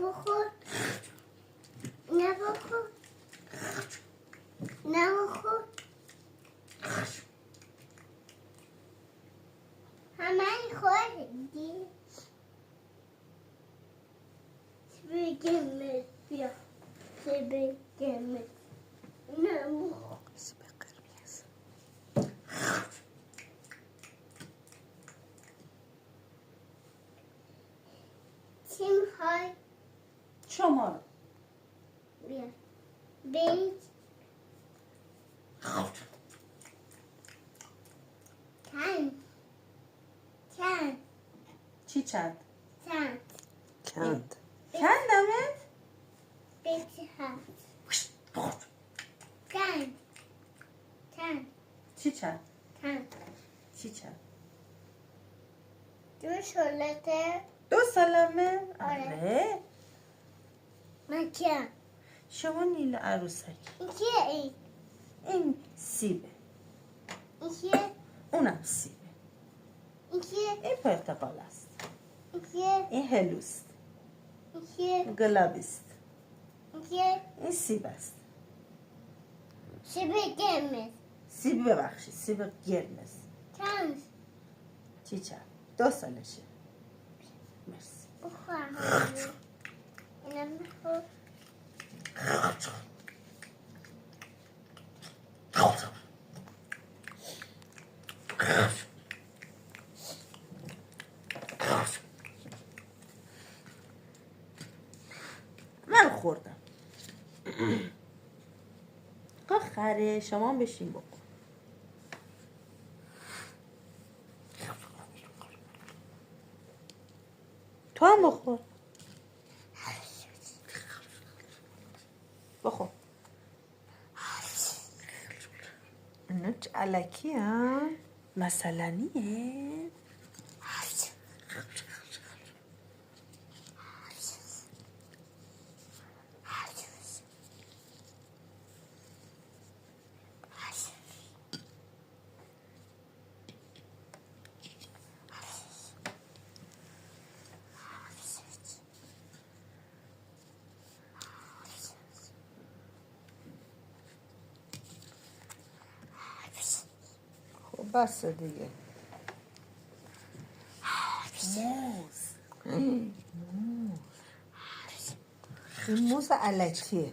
بخور نه بخور نه بخور همه خوردی سیب بیا سیب نه بخور سیب قرمز چی میخوای شما رو بیا بیت چند چی چند؟ چند کند کندمت؟ بیت هست چند چی چند؟ چند چی چند؟ دو شلته 2 سالمه؟ آره. من کیم شما نیل عروسک این کیه این این سیبه این کیه اونم سیبه این کیه این پرتقال است این کیه این هلوست این کیه گلابیست این کیه این سیب است سیب قرمز سیب ببخشید سیب قرمز چند چی چند؟ 2 سالشه مرسی بخور اینم بخور من خوردم آخره شما هم بشین بخور تو هم بخور بخور اینا چه علکی هم مثلنیه خب بس دیگه موز این موز علکیه